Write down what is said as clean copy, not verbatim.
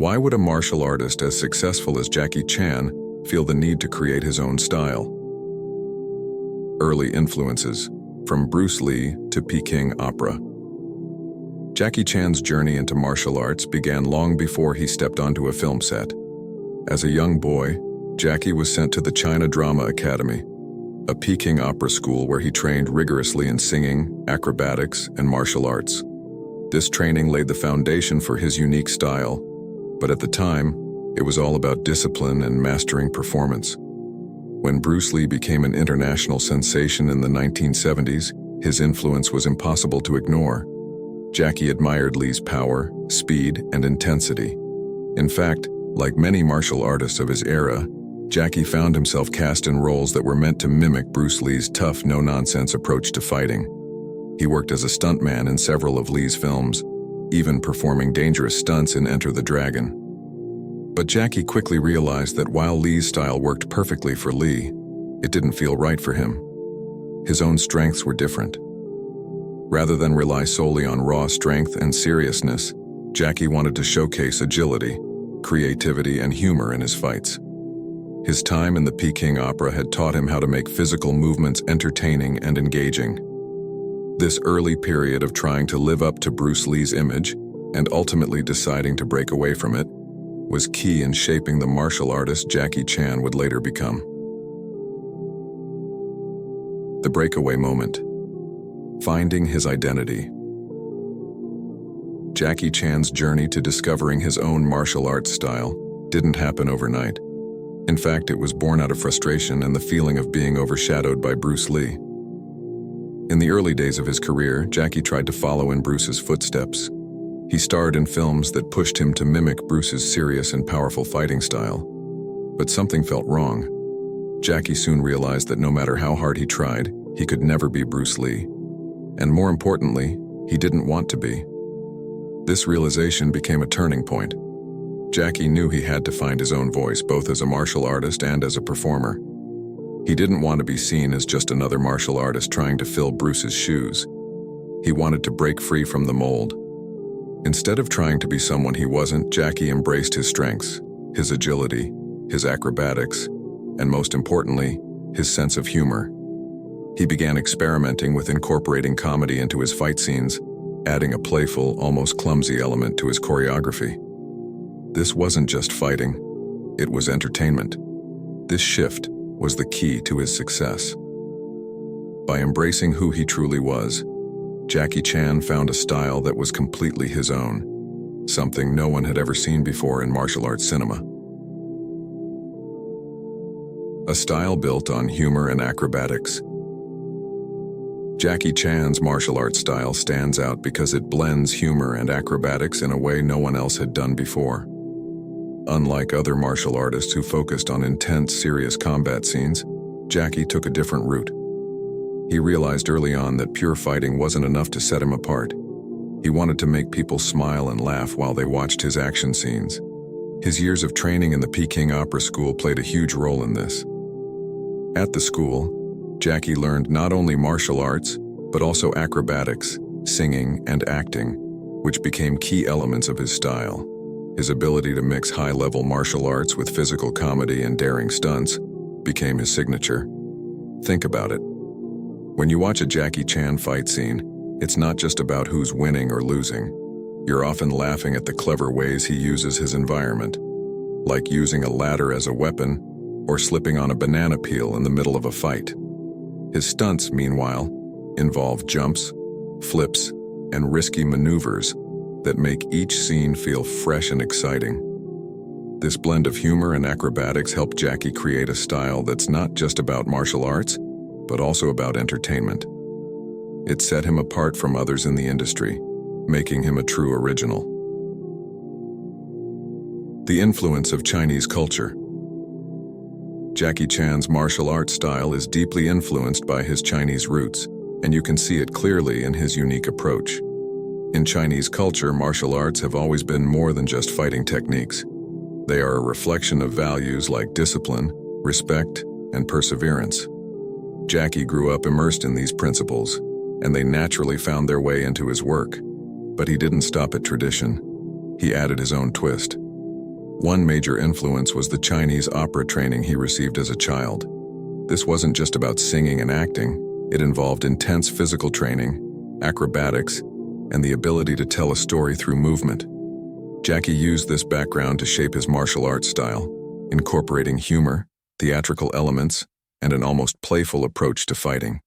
Why would a martial artist as successful as Jackie Chan feel the need to create his own style? Early influences, from Bruce Lee to Peking opera. Jackie Chan's journey into martial arts began long before he stepped onto a film set. As a young boy, Jackie was sent to the China Drama Academy, a Peking opera school where he trained rigorously in singing, acrobatics, and martial arts. This training laid the foundation for his unique style, but at the time, it was all about discipline and mastering performance. When Bruce Lee became an international sensation in the 1970s, his influence was impossible to ignore. Jackie admired Lee's power, speed, and intensity. In fact, like many martial artists of his era, Jackie found himself cast in roles that were meant to mimic Bruce Lee's tough, no-nonsense approach to fighting. He worked as a stuntman in several of Lee's films, even performing dangerous stunts in Enter the Dragon. But Jackie quickly realized that while Lee's style worked perfectly for Lee, it didn't feel right for him. His own strengths were different. Rather than rely solely on raw strength and seriousness, Jackie wanted to showcase agility, creativity, and humor in his fights. His time in the Peking opera had taught him how to make physical movements entertaining and engaging. This early period of trying to live up to Bruce Lee's image and ultimately deciding to break away from it was key in shaping the martial artist Jackie Chan would later become. The breakaway moment. Finding his identity. Jackie Chan's journey to discovering his own martial arts style didn't happen overnight. In fact, it was born out of frustration and the feeling of being overshadowed by Bruce Lee. In the early days of his career, Jackie tried to follow in Bruce's footsteps. He starred in films that pushed him to mimic Bruce's serious and powerful fighting style. But something felt wrong. Jackie soon realized that no matter how hard he tried, he could never be Bruce Lee. And more importantly, he didn't want to be. This realization became a turning point. Jackie knew he had to find his own voice, both as a martial artist and as a performer. He didn't want to be seen as just another martial artist trying to fill Bruce's shoes. He wanted to break free from the mold. Instead of trying to be someone he wasn't, Jackie embraced his strengths, his agility, his acrobatics, and most importantly, his sense of humor. He began experimenting with incorporating comedy into his fight scenes, adding a playful, almost clumsy element to his choreography. This wasn't just fighting, it was entertainment. This shift was the key to his success. By embracing who he truly was, Jackie Chan found a style that was completely his own, something no one had ever seen before in martial arts cinema. A style built on humor and acrobatics. Jackie Chan's martial arts style stands out because it blends humor and acrobatics in a way no one else had done before. Unlike other martial artists who focused on intense, serious combat scenes, Jackie took a different route. He realized early on that pure fighting wasn't enough to set him apart. He wanted to make people smile and laugh while they watched his action scenes. His years of training in the Peking Opera School played a huge role in this. At the school, Jackie learned not only martial arts, but also acrobatics, singing, and acting, which became key elements of his style. His ability to mix high-level martial arts with physical comedy and daring stunts became his signature. Think about it. When you watch a Jackie Chan fight scene, it's not just about who's winning or losing. You're often laughing at the clever ways he uses his environment, like using a ladder as a weapon or slipping on a banana peel in the middle of a fight. His stunts, meanwhile, involve jumps, flips, and risky maneuvers that make each scene feel fresh and exciting. This blend of humor and acrobatics helped Jackie create a style that's not just about martial arts, but also about entertainment. It set him apart from others in the industry, making him a true original. The influence of Chinese culture. Jackie Chan's martial arts style is deeply influenced by his Chinese roots, and you can see it clearly in his unique approach. In Chinese culture, martial arts have always been more than just fighting techniques. They are a reflection of values like discipline, respect, and perseverance. Jackie grew up immersed in these principles, and they naturally found their way into his work. But he didn't stop at tradition. He added his own twist. One major influence was the Chinese opera training he received as a child. This wasn't just about singing and acting. It involved intense physical training, acrobatics, and the ability to tell a story through movement. Jackie used this background to shape his martial arts style, incorporating humor, theatrical elements, and an almost playful approach to fighting.